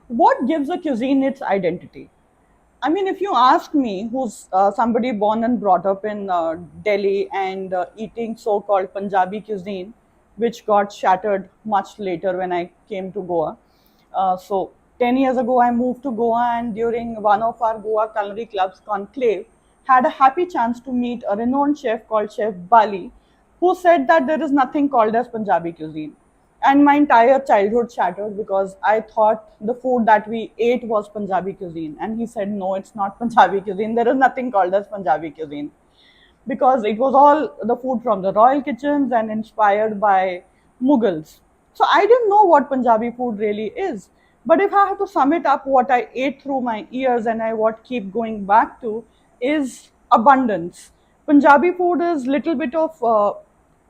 what gives a cuisine its identity? I mean, if you ask me, who's somebody born and brought up in Delhi and eating so called Punjabi cuisine, which got shattered much later when I came to Goa. So, 10 years ago, I moved to Goa, and during one of our Goa culinary clubs conclave, had a happy chance to meet a renowned chef called Chef Bali, who said that there is nothing called as Punjabi cuisine. And my entire childhood shattered because I thought the food that we ate was Punjabi cuisine. And he said, no, it's not Punjabi cuisine. There is nothing called as Punjabi cuisine because it was all the food from the royal kitchens and inspired by Mughals. So I didn't know what Punjabi food really is. But if I have to sum it up, what I ate through my ears and I what keep going back to is abundance. Punjabi food is little bit of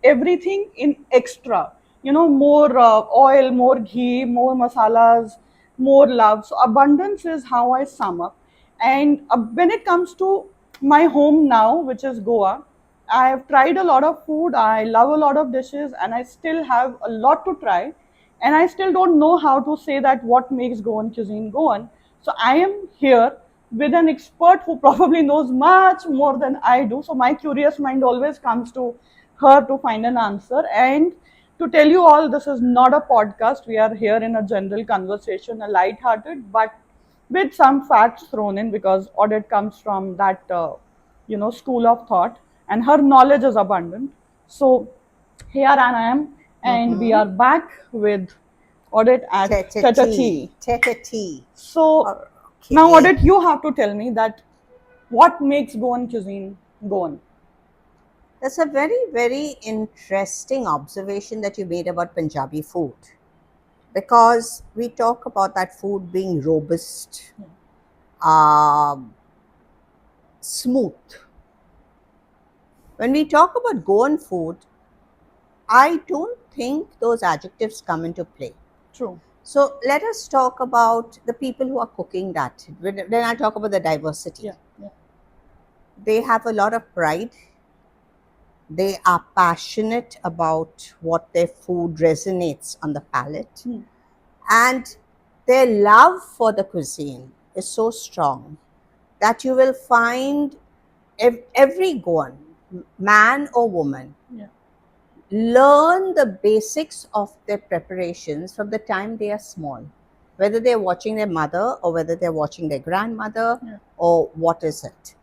everything in extra. You know, more oil, more ghee, more masalas, more love. So abundance is how I sum up. And when it comes to my home now, which is Goa, I have tried a lot of food. I love a lot of dishes, and I still have a lot to try. And I still don't know how to say that what makes Goan cuisine Goan. So I am here with an expert who probably knows much more than I do. So my curious mind always comes to her to find an answer. And to tell you all, this is not a podcast. We are here in a general conversation, a light-hearted, but with some facts thrown in because Odette comes from that school of thought, and her knowledge is abundant. So here I am, and we Mm-hmm. are back with Odette at Tête-à-Tea. Tête-à-Tea. Tête-à-Tea. So now, Okay. Odette, you have to tell me that what makes Goan cuisine Goan. That's a very, very interesting observation that you made about Punjabi food. Because we talk about that food being robust, um, smooth. When we talk about Goan food, I don't think those adjectives come into play. True. So let us talk about the people who are cooking that. When I talk about the diversity, Yeah. Yeah. they have a lot of pride. They are passionate about what their food resonates on the palate. Hmm. And their love for the cuisine is so strong that you will find every Goan, man or woman, Yeah. learn the basics of their preparations from the time they are small, whether they're watching their mother or whether they're watching their grandmother Yeah. or what is it.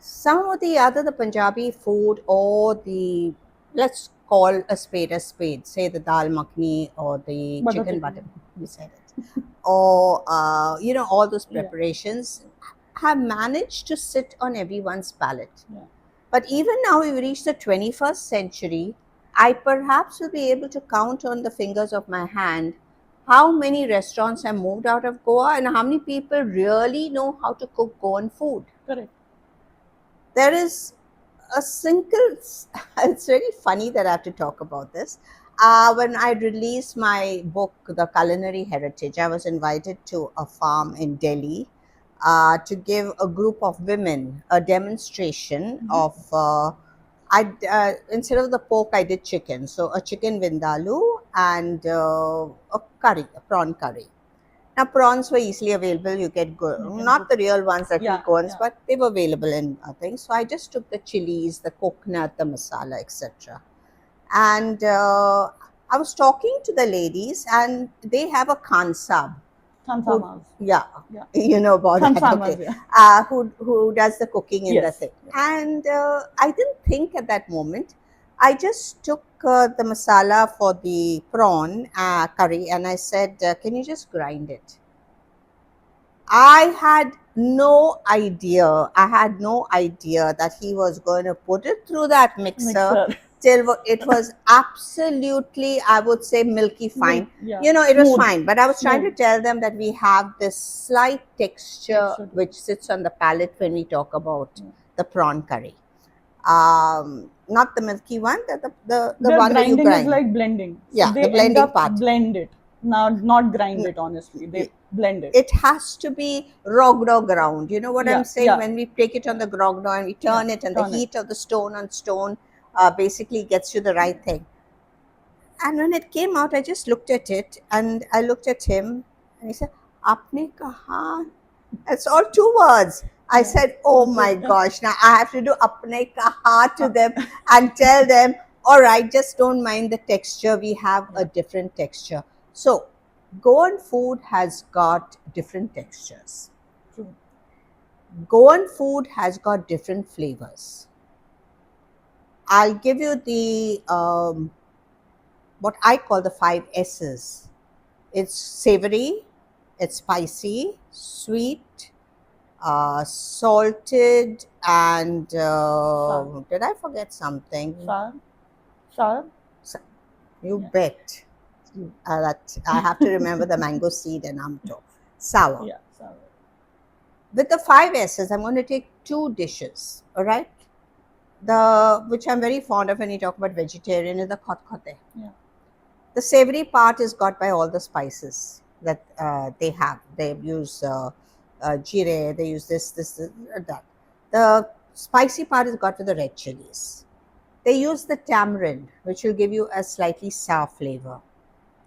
Some or the other, the Punjabi food or the, let's call a spade, say the dal makhni or the Butter chicken chicken. butter, you said it, or, all those Yeah. preparations have managed to sit on everyone's palate. Yeah. But even now, we've reached the 21st century. I perhaps will be able to count on the fingers of my hand how many restaurants have moved out of Goa and how many people really know how to cook Goan food. Correct. There is a single, it's very funny that I have to talk about this. When I released my book, The Culinary Heritage, I was invited to a farm in Delhi to give a group of women a demonstration Mm-hmm. of. Instead of the pork, I did chicken. So a chicken vindaloo and a curry, a prawn curry. Now prawns were easily available. You get good, You can not cook. the real ones that we Yeah. go on, Yeah. but they were available in things. So I just took the chilies, the coconut, the masala, etc. And I was talking to the ladies, and they have a khansab who, Tansamas. yeah, Yeah. you know about that, Tansamas. okay, Yeah. who does the cooking in the Yes. thing. Yeah. And I didn't think at that moment. I just took the masala for the prawn curry, and I said, "Can you just grind it?" I had no idea. I had no idea that he was going to put it through that mixer Mixer. till it was absolutely, I would say, milky Milk. fine. Yeah. It was Smooth. fine. But I was trying to Smooth. tell them that we have this slight texture Texture to which it. sits on the palate when we talk about Yeah. the prawn curry. Not the milky one, the Their one where you grinding is grind. like blending. So Yeah, the they end blending up part. blend it. Now, not grind it, honestly. They blend it. It has to be raw ground. You know what I'm Yeah. saying? Yeah. When we take it on Yeah. the ground and we Yeah. turn it, and the Turn it. heat of the stone on stone basically gets you the Yeah. right thing. And when it came out, I just looked at it and I looked at him, And he said, Apne kaha? It's all two words. I Yeah. said, oh my gosh, now I have to do apne kaha to them and tell them, all right, just don't mind the texture. We have a Yeah. different texture. So, Goan food has got different textures. True. Goan food has got different flavors. I'll give you the what I call the five S's. It's savory, it's spicy, sweet, salted, and Sour. did I forget something? Sour. Sour. So- You Yeah. bet. That I have to remember the mango seed and amto. Sour. Yeah. Sour. With the five S's, I'm going to take two dishes. All right. The which I'm very fond of when you talk about vegetarian is the khot khote. Yeah. The savory part is got by all the spices that they have. They use jeera, they use this, that. The spicy part is got with the red chilies. They use the tamarind, which will give you a slightly sour flavor.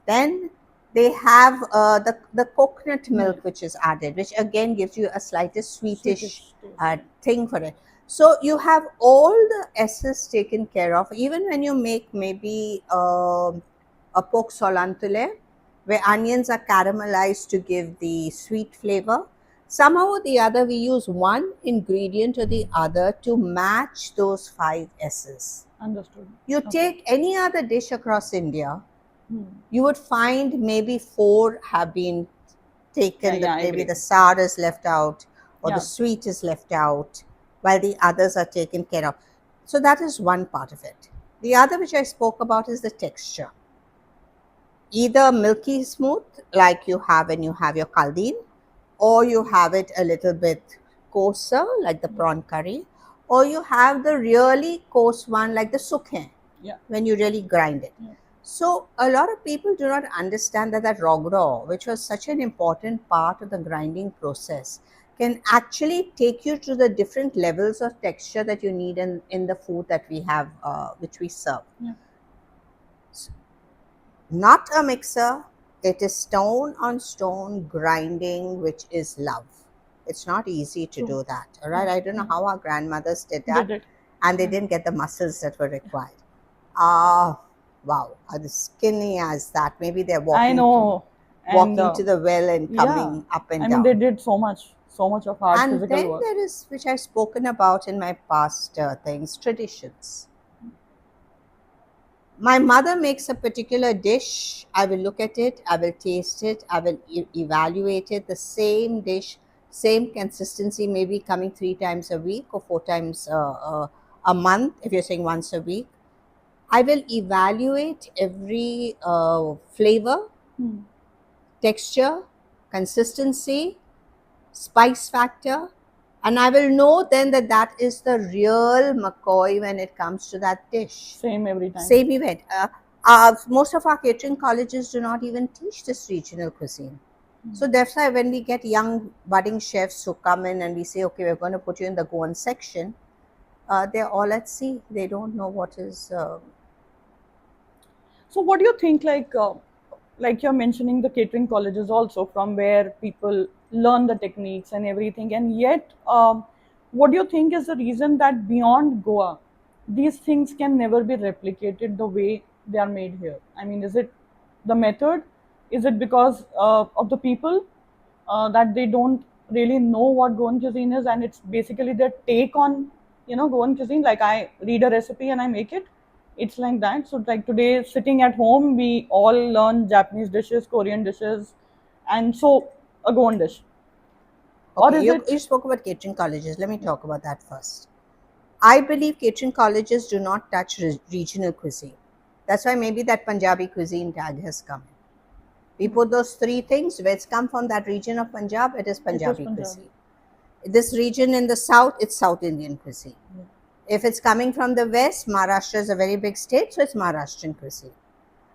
Then they have the coconut milk, Milk. which is added, which again gives you a slightly sweetish Sweetish taste. thing for it. So you have all the S's taken care of. Even when you make maybe a pork solantule, where onions are caramelized to give the sweet flavor. Somehow or the other, we use one ingredient or the other to match those five S's. Understood. You Okay. take any other dish across India, Hmm. you would find maybe four have been Yeah. taken, Yeah. that I maybe agree. the sour is left out or the Yeah. sweet is left out, while the others are taken care of. So that is one part of it. The other, which I spoke about, is the texture. Either milky smooth, like you have when you have your kaldin, or you have it a little bit coarser, like the prawn curry, or you have the really coarse one, like the sukhe, Yeah. when you really grind it. Yeah. So a lot of people do not understand that rogro, which was such an important part of the grinding process, can actually take you to the different levels of texture that you need in the food that we have, which we serve. Yeah. Not a mixer. It is stone on stone grinding, which is love. It's not easy to True. do that. All right. Yeah. I don't know Yeah. how our grandmothers did They that, did. and they Yeah. didn't get the muscles that were required. Ah, wow. Are as skinny as that? Maybe they're I know. And walking to the well and yeah. coming up I and mean, they down. did so much of hard And physical then work. there is, which I've spoken about in my past things, traditions. My mother makes a particular dish. I will look at it, I will taste it, I will evaluate it. The same dish, same consistency, maybe coming 3 times a week or 4 times a month, if you're saying once a week. I will evaluate every flavor, Hmm. texture, consistency, spice factor, and I will know then that that is the real McCoy when it comes to that dish. Same every time. Same event. Most of our catering colleges do not even teach this regional cuisine. So that's why when we get young budding chefs who come in and we say, okay, we're going to put you in the Goan section, they're all at sea. They don't know what is. So, what do you think? Like you're mentioning the catering colleges also, from where people learn the techniques and everything, and yet, what do you think is the reason that beyond Goa, these things can never be replicated the way they are made here? I mean, is it the method? Is it because of the people that they don't really know what Goan cuisine is, and it's basically their take on Goan cuisine? Like I read a recipe and I make it. It's like that. So like today, sitting at home, we all learn Japanese dishes, Korean dishes, and so a Goan dish. Or Okay, is you it? spoke about catering colleges. Let me Yeah, talk about that first. I believe catering colleges do not touch regional cuisine. That's why maybe that Punjabi cuisine tag has come in. We hmm, put those three things. Where it's come from that region of Punjab, it is it is Punjabi Punjabi. cuisine. This region in the south, it's South Indian cuisine. Yeah. If it's coming from the west, Maharashtra is a very big state, so it's Maharashtrian cuisine.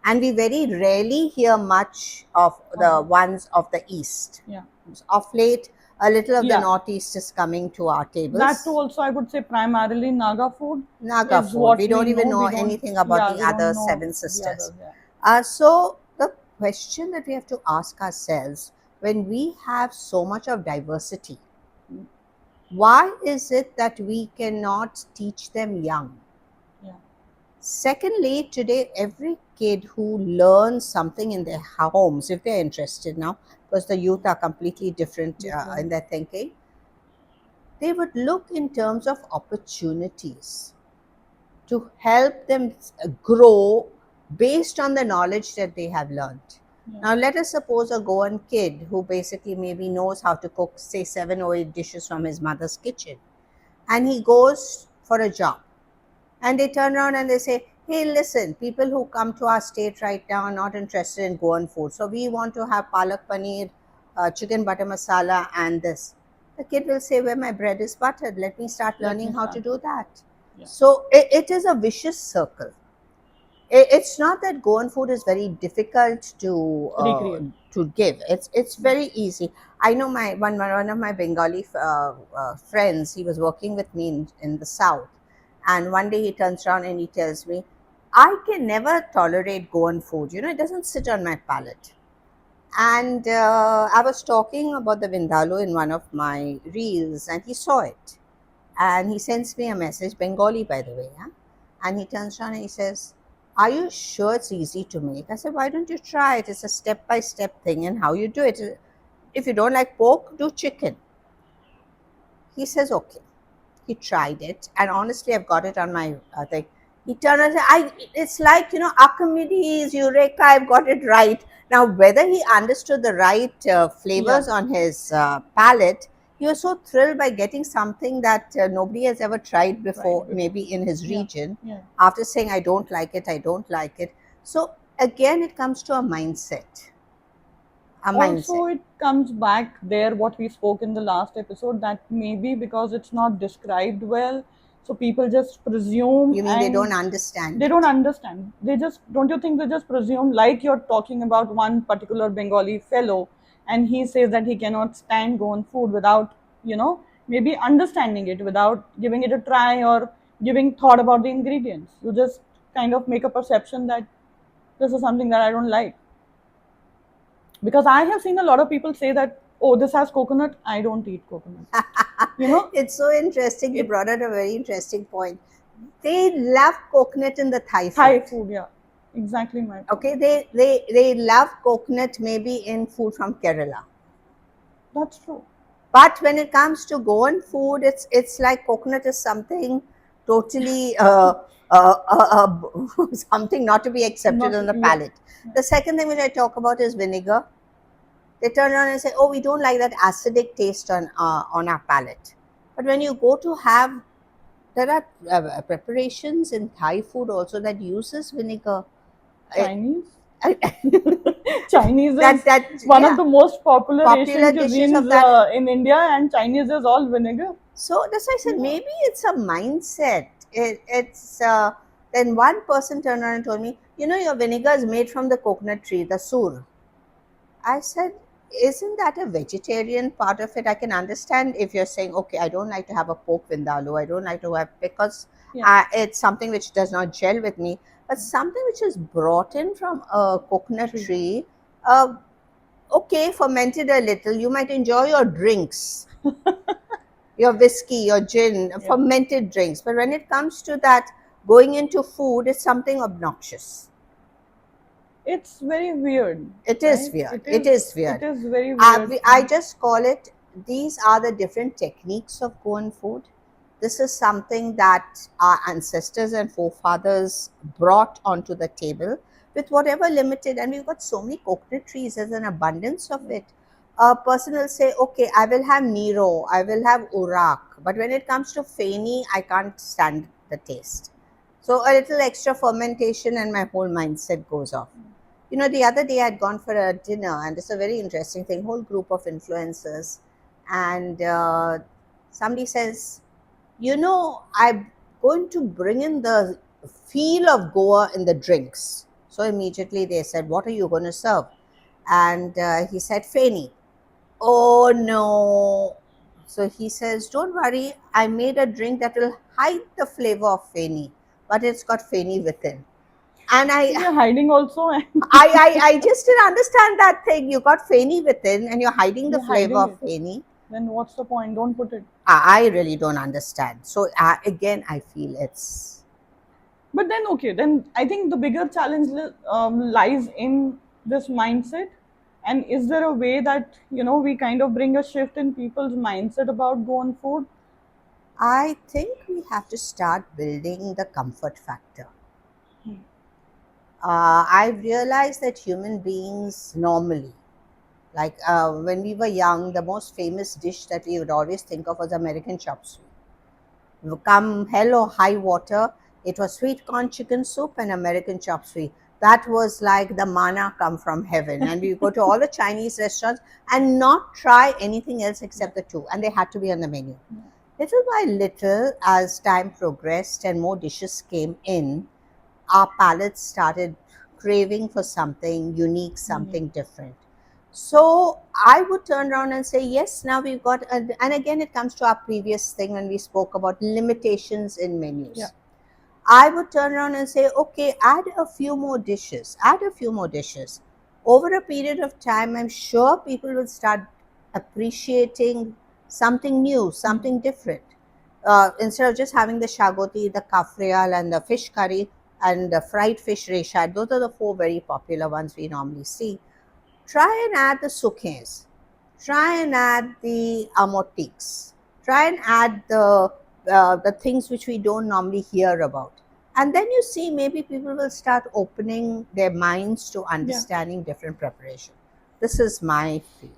And we very rarely hear much of the Uh-huh. ones of the east. Yeah. Of late, a little of the Yeah. northeast is coming to our That too tables. also I would say primarily Naga food Naga is food. what We we don't even know. know We don't, anything about yeah, the we other don't know seven the sisters. others. Yeah. So the question that we have to ask ourselves, when we have so much of diversity, why is it that we cannot teach them young? Yeah. Secondly, today every kid who learns something in their homes, if they're interested now, because the youth are completely different in Different. their thinking, they would look in terms of opportunities to help them grow based on the knowledge that they have learned. Yeah. Now, let us suppose a Goan kid who basically maybe knows how to cook, say, 7 or 8 dishes from his mother's kitchen, and he goes for a job. And they turn around and they say, hey, listen, people who come to our state right now are not interested in Goan food. So we want to have palak paneer, chicken butter masala, and this. The kid will say, well, my bread is buttered. Let me start Let learning me how to start. do that. Yeah. So it is a vicious circle. It's not that Goan food is very difficult Recreate. to give. It's very easy. I know my one of my Bengali friends. He was working with me in the south, and one day he turns around and he tells me, "I can never tolerate Goan food. You know, it doesn't sit on my palate." And I was talking about the vindaloo in one of my reels, and he saw it, and he sends me a message, Bengali by the way, yeah? And he turns around and he says, are you sure it's easy to make? I said, why don't you try it? It's a step by step thing, and how you do it. If you don't like pork, do chicken. He says, okay. He tried it, and honestly, I've got it on my thing. He turned and said, it's like, Archimedes, Eureka, I've got it right. Now, whether he understood the right Yeah. flavors on his palate, he was so thrilled by getting something that nobody has ever tried Right before, before. maybe in his Yeah. region, Yeah. after saying, I don't like it, I don't like it. So, again, it comes to a mindset. A Also, mindset. it comes back there what we spoke in the last episode, that maybe because it's not described well, so people just presume You mean they don't and understand they don't it? understand. They just, don't you think they just presume, like you're talking about one particular Bengali fellow, and he says that he cannot stand Goan food without, maybe understanding it, without giving it a try or giving thought about the ingredients. You just kind of make a perception that this is something that I don't like. Because I have seen a lot of people say that, oh, this has coconut, I don't eat coconut. You know, It's so interesting. You it brought out a very interesting point. They love coconut in the Thai food. Thai food, yeah, exactly my point. Okay, they love coconut maybe in food from Kerala. That's true. But when it comes to Goan food, it's like coconut is something totally something not to be accepted Not, on the yeah, palate. yeah. The second thing which I talk about is vinegar. They turn around and say, "Oh, we don't like that acidic taste on our palate." But when you go to have, there are preparations in Thai food also that uses vinegar. I, Chinese. I, Chinese that is that one of yeah, the most popular popular Asian dishes cuisines of that. in India, and Chinese is all vinegar. So that's why I said Yeah. maybe it's a mindset. It's then one person turned around and told me, your vinegar is made from the coconut tree, the sur. I said, isn't that a vegetarian part of it? I can understand if you're saying, okay, I don't like to have a pork vindaloo. I don't like to have, because Yeah. it's something which does not gel with me. But something which is brought in from a coconut Tree. tree, uh, okay, fermented a little, you might enjoy your drinks, your whiskey, your gin, Yeah. fermented drinks. But when it comes to that, going into food, it's something obnoxious. It's very weird, It is right? weird. It It is. is It weird. is very weird. I just call it, these are the different techniques of Goan food. This is something that our ancestors and forefathers brought onto the table with whatever limited, and we've got so many coconut trees, there's an abundance of it. A person will say, okay, I will have Nero, I will have Urak, but when it comes to Feni, I can't stand the taste. So a little extra fermentation and my whole mindset goes off. The other day I'd gone for a dinner, and it's a very interesting thing, whole group of influencers. And somebody says, I'm going to bring in the feel of Goa in the drinks. So immediately they said, what are you going to serve? And he said, Feni. Oh no. So he says, don't worry, I made a drink that will hide the flavor of Feni, but it's got Feni within. And You're hiding also, and I just didn't understand that thing. You got feni within, and you're hiding the you're flavor hiding of it. feni. Then what's the point? Don't put it. I really don't understand. So again, I feel it's. But then, okay, then I think the bigger challenge lies in this mindset. And is there a way that, we kind of bring a shift in people's mindset about Goan food? I think we have to start building the comfort factor. I've realized that human beings normally, like when we were young, the most famous dish that we would always think of was American chop suey. Come hell or high water, it was sweet corn chicken soup and American chop suey. That was like the manna come from heaven. And we go to all the Chinese restaurants and not try anything else Yeah. except the two. And they had to be on the menu. Little by little, as time progressed and more dishes came in, our palates started craving for something unique, Unique. something different. So I would turn around and say, yes, now we've got, and again, it comes to our previous thing when we spoke about limitations in Yeah. menus. I would turn around and say, okay, add a few more dishes, add a few more dishes. Over a period of time, I'm sure people will start appreciating something new, something different. Instead of just having the shagoti, the kafrial, and the fish curry, and the fried fish reshad, those are the four very popular ones we normally see. Try and add the sukhens. Try and add the amotiks. Try and add the things which we don't normally hear about. And then you see maybe people will start opening their minds to Yeah. understanding different preparation. This is my feel.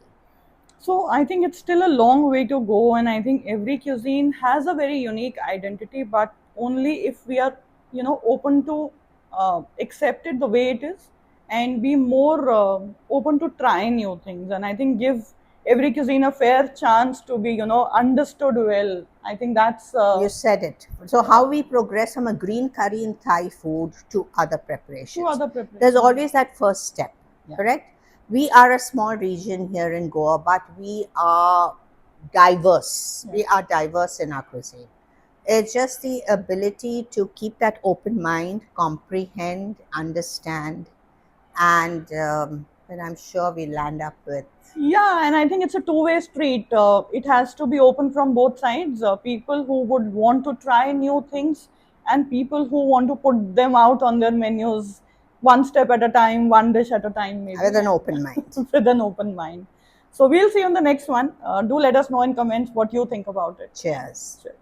So I think it's still a long way to go, and I think every cuisine has a very unique identity, but only if we are, open to accept it the way it is, and be more open to try new things. And I think give every cuisine a fair chance to be, understood well. I think that's You said it. So, how we progress from a green curry in Thai food to other two preparations. other There's preparations. always that first step, Yeah. correct? We are a small region here in Goa, but we are diverse. Yeah. We are diverse in our cuisine. It's just the ability to keep that open mind, comprehend, understand, and then I'm sure we land up with. Yeah, and I think it's a two-way street. It has to be open from both sides. People who would want to try new things, and people who want to put them out on their menus one step at a time, one dish at a time, maybe, With an and open mind. with an open mind. So we'll see you on the next one. Do let us know in comments what you think about it. And Cheers. sure.